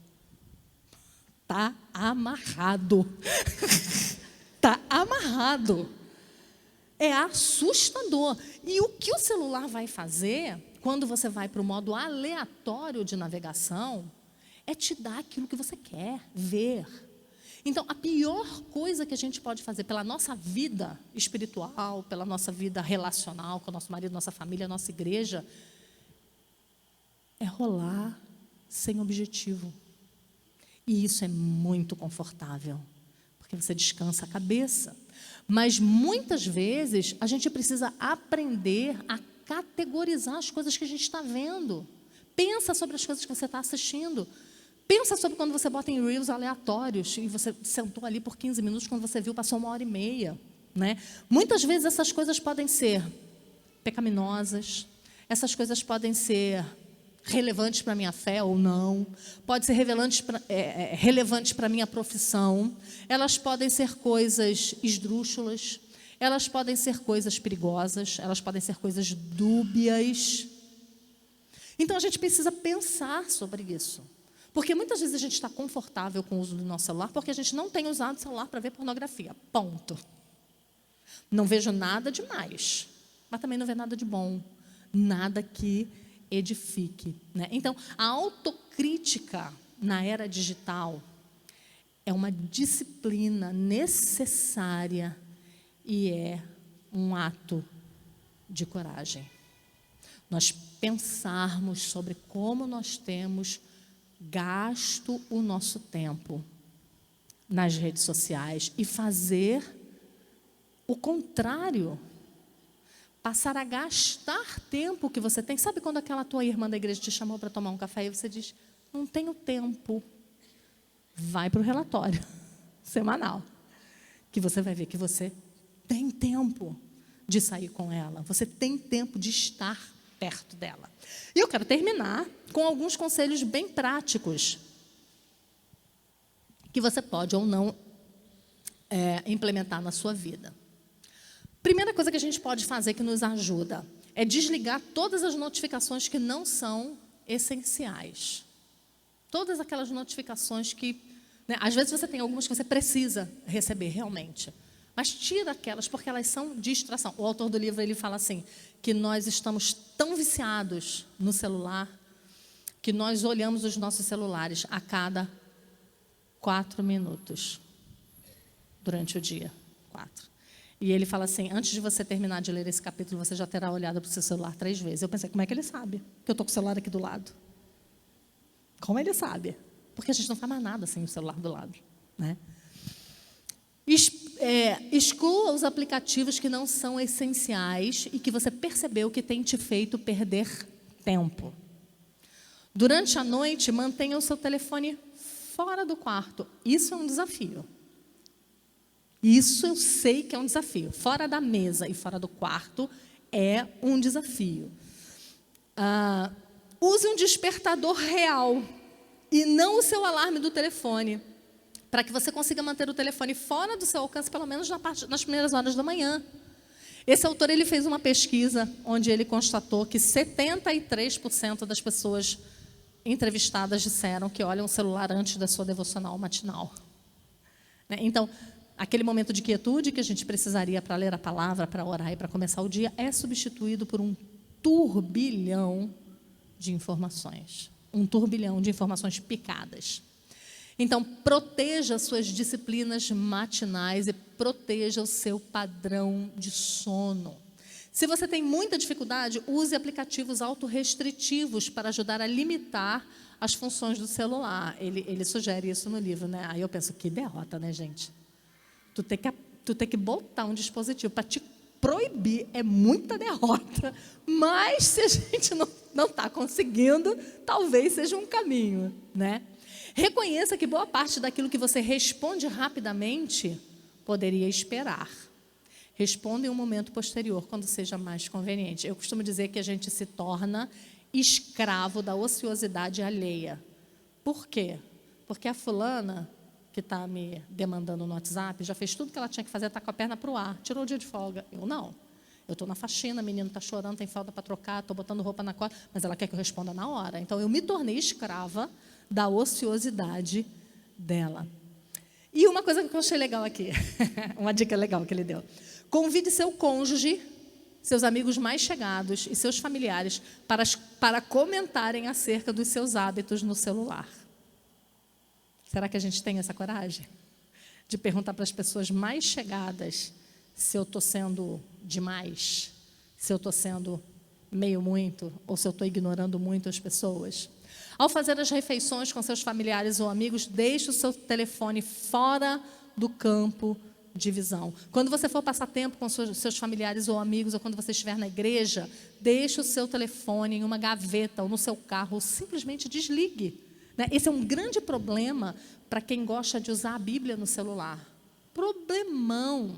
tá amarrado. Tá amarrado. É assustador. E o que o celular vai fazer, quando você vai para o modo aleatório de navegação, é te dar aquilo que você quer ver. Então, a pior coisa que a gente pode fazer pela nossa vida espiritual, pela nossa vida relacional com o nosso marido, nossa família, nossa igreja, é rolar sem objetivo. E isso é muito confortável, porque você descansa a cabeça. Mas, muitas vezes, a gente precisa aprender a categorizar as coisas que a gente está vendo. Pensa sobre as coisas que você está assistindo. Pensa sobre quando você bota em reels aleatórios e você sentou ali por 15 minutos, quando você viu, passou 1h30. Né? Muitas vezes essas coisas podem ser pecaminosas, essas coisas podem ser relevantes para a minha fé ou não, pode ser relevantes para a minha profissão, elas podem ser coisas esdrúxulas, elas podem ser coisas perigosas, elas podem ser coisas dúbias. Então a gente precisa pensar sobre isso. Porque muitas vezes a gente está confortável com o uso do nosso celular porque a gente não tem usado o celular para ver pornografia. Ponto. Não vejo nada demais, mas também não vejo nada de bom. Nada que edifique. Né? Então, a autocrítica na era digital é uma disciplina necessária e é um ato de coragem. Nós pensarmos sobre como nós temos gasto o nosso tempo nas redes sociais e fazer o contrário, passar a gastar tempo que você tem. Sabe quando aquela tua irmã da igreja te chamou para tomar um café e você diz, não tenho tempo, vai para o relatório semanal, que você vai ver que você tem tempo de sair com ela, você tem tempo de estar perto dela. E eu quero terminar com alguns conselhos bem práticos que você pode ou não implementar na sua vida. Primeira coisa que a gente pode fazer que nos ajuda é desligar todas as notificações que não são essenciais. Todas aquelas notificações que, né, às vezes você tem algumas que você precisa receber realmente, mas tira aquelas porque elas são distração. O autor do livro ele fala assim, que nós estamos tão viciados no celular que nós olhamos os nossos celulares a cada 4 minutos durante o dia. 4. E ele fala assim, antes de você terminar de ler esse capítulo, você já terá olhado para o seu celular 3 vezes. Eu pensei, como é que ele sabe que eu estou com o celular aqui do lado? Como ele sabe? Porque a gente não faz mais nada sem o celular do lado. Né? Exclua os aplicativos que não são essenciais e que você percebeu que tem te feito perder tempo. Durante a noite, mantenha o seu telefone fora do quarto. Isso é um desafio. Isso eu sei que é um desafio. Fora da mesa e fora do quarto é um desafio. Use um despertador real e não o seu alarme do telefone, para que você consiga manter o telefone fora do seu alcance, pelo menos nas primeiras horas da manhã. Esse autor ele fez uma pesquisa onde ele constatou que 73% das pessoas entrevistadas disseram que olham o celular antes da sua devocional matinal. Né? Então, aquele momento de quietude que a gente precisaria para ler a palavra, para orar e para começar o dia, é substituído por um turbilhão de informações. Um turbilhão de informações picadas. Então, proteja suas disciplinas matinais e proteja o seu padrão de sono. Se você tem muita dificuldade, use aplicativos autorrestritivos para ajudar a limitar as funções do celular. Ele sugere isso no livro, né? Aí eu penso, que derrota, né, gente? Tu tem que botar um dispositivo para te proibir, é muita derrota. Mas se a gente não está conseguindo, talvez seja um caminho, né? Reconheça que boa parte daquilo que você responde rapidamente poderia esperar. Responda em um momento posterior, quando seja mais conveniente. Eu costumo dizer que a gente se torna escravo da ociosidade alheia. Por quê? Porque a fulana que está me demandando no WhatsApp já fez tudo que ela tinha que fazer, está com a perna para o ar, tirou o dia de folga. Eu não. Eu estou na faxina, o menino está chorando, tem falta para trocar, estou botando roupa na corda, mas ela quer que eu responda na hora. Então, eu me tornei escrava da ociosidade dela. E uma coisa que eu achei legal aqui, uma dica legal que ele deu. Convide seu cônjuge, seus amigos mais chegados e seus familiares para comentarem acerca dos seus hábitos no celular. Será que a gente tem essa coragem? De perguntar para as pessoas mais chegadas se eu estou sendo demais, se eu estou sendo meio muito, ou se eu estou ignorando muito as pessoas. Ao fazer as refeições com seus familiares ou amigos, deixe o seu telefone fora do campo de visão. Quando você for passar tempo com seus familiares ou amigos, ou quando você estiver na igreja, deixe o seu telefone em uma gaveta ou no seu carro, ou simplesmente desligue. Né? Esse é um grande problema para quem gosta de usar a Bíblia no celular. Problemão.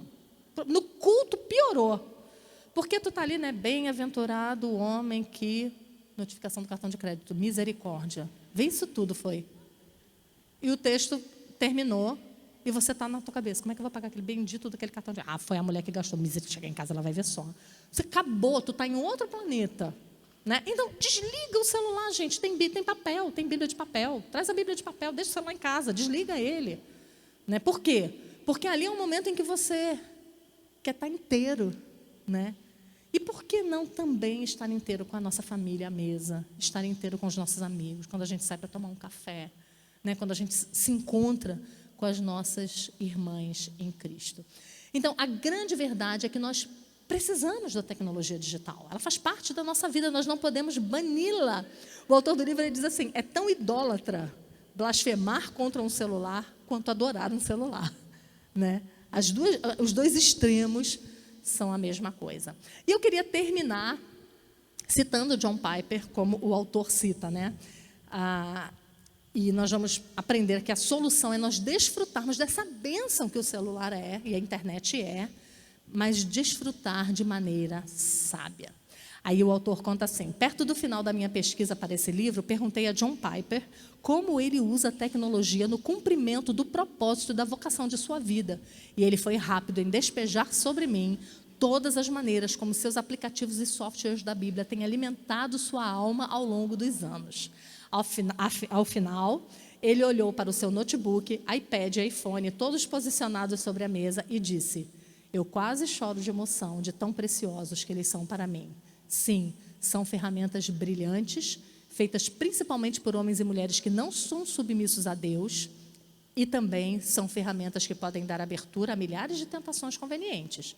No culto piorou. Porque tu está ali, né? Bem-aventurado o homem que... Notificação do cartão de crédito, misericórdia. Vê isso tudo, foi. E o texto terminou e você está na tua cabeça. Como é que eu vou pagar aquele bendito daquele cartão de... Ah, foi a mulher que gastou. Misericórdia, chegar em casa, ela vai ver só. Você acabou, tu está em outro planeta. Né? Então, desliga o celular, gente. Tem papel, tem Bíblia de papel. Traz a Bíblia de papel, deixa o celular em casa, desliga ele. Né? Por quê? Porque ali é um momento em que você quer estar inteiro, né? E por que não também estar inteiro com a nossa família à mesa, estar inteiro com os nossos amigos, quando a gente sai para tomar um café, né? Quando a gente se encontra com as nossas irmãs em Cristo. Então, a grande verdade é que nós precisamos da tecnologia digital. Ela faz parte da nossa vida, nós não podemos bani-la. O autor do livro ele diz assim, é tão idólatra blasfemar contra um celular quanto adorar um celular. Né? Os dois extremos são a mesma coisa. E eu queria terminar citando John Piper, como o autor cita, né? E nós vamos aprender que a solução é nós desfrutarmos dessa bênção que o celular é, e a internet é, mas desfrutar de maneira sábia. Aí o autor conta assim, perto do final da minha pesquisa para esse livro, perguntei a John Piper como ele usa a tecnologia no cumprimento do propósito da vocação de sua vida. E ele foi rápido em despejar sobre mim todas as maneiras como seus aplicativos e softwares da Bíblia têm alimentado sua alma ao longo dos anos. Ao final, ele olhou para o seu notebook, iPad e iPhone, todos posicionados sobre a mesa, e disse, eu quase choro de emoção de tão preciosos que eles são para mim. Sim, são ferramentas brilhantes, feitas principalmente por homens e mulheres que não são submissos a Deus, e também são ferramentas que podem dar abertura a milhares de tentações convenientes.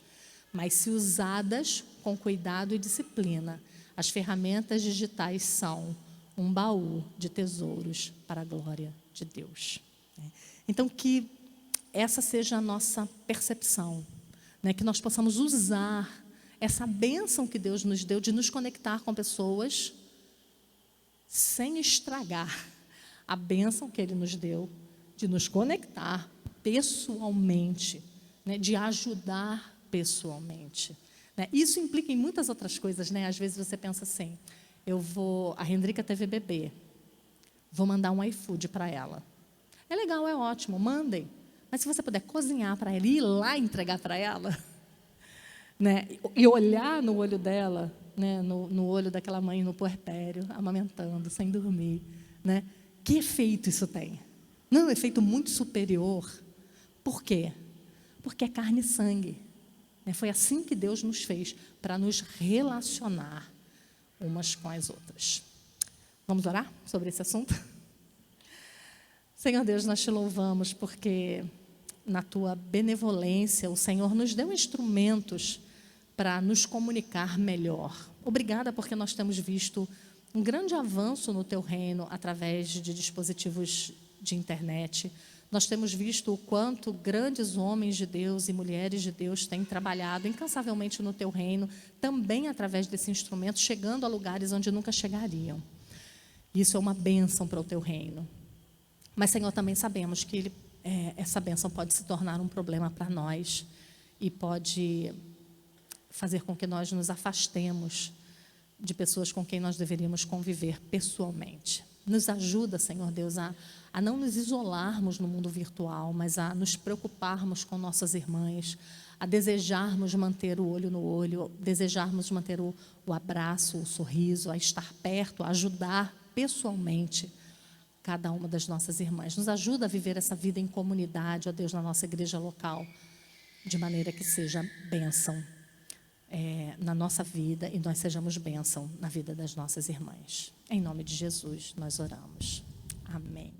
Mas se usadas com cuidado e disciplina, as ferramentas digitais são um baú de tesouros para a glória de Deus. Então, que essa seja a nossa percepção, né? Que nós possamos usar essa bênção que Deus nos deu de nos conectar com pessoas sem estragar a bênção que Ele nos deu de nos conectar pessoalmente, né? De ajudar pessoalmente. Né? Isso implica em muitas outras coisas. Né? Às vezes você pensa assim, a Rendrica teve bebê, vou mandar um iFood para ela. É legal, é ótimo, mandem. Mas se você puder cozinhar para ela e ir lá entregar para ela, né? E olhar no olho dela, né? no olho daquela mãe no puerpério, amamentando, sem dormir, né? Que efeito isso tem? Não, um efeito muito superior. Por quê? Porque é carne e sangue. Né? Foi assim que Deus nos fez, para nos relacionar umas com as outras. Vamos orar sobre esse assunto? Senhor Deus, nós te louvamos porque na tua benevolência o Senhor nos deu instrumentos para nos comunicar melhor. Obrigada porque nós temos visto um grande avanço no teu reino através de dispositivos de internet. Nós temos visto o quanto grandes homens de Deus e mulheres de Deus têm trabalhado incansavelmente no teu reino, também através desse instrumento, chegando a lugares onde nunca chegariam. Isso é uma bênção para o teu reino. Mas, Senhor, também sabemos que essa bênção pode se tornar um problema para nós e pode fazer com que nós nos afastemos de pessoas com quem nós deveríamos conviver pessoalmente. Nos ajuda, Senhor Deus, a não nos isolarmos no mundo virtual, mas a nos preocuparmos com nossas irmãs, a desejarmos manter o olho no olho, desejarmos manter o abraço, o sorriso, a estar perto, a ajudar pessoalmente cada uma das nossas irmãs. Nos ajuda a viver essa vida em comunidade, ó Deus, na nossa igreja local, de maneira que seja bênção na nossa vida e nós sejamos bênção na vida das nossas irmãs. Em nome de Jesus, nós oramos. Amém.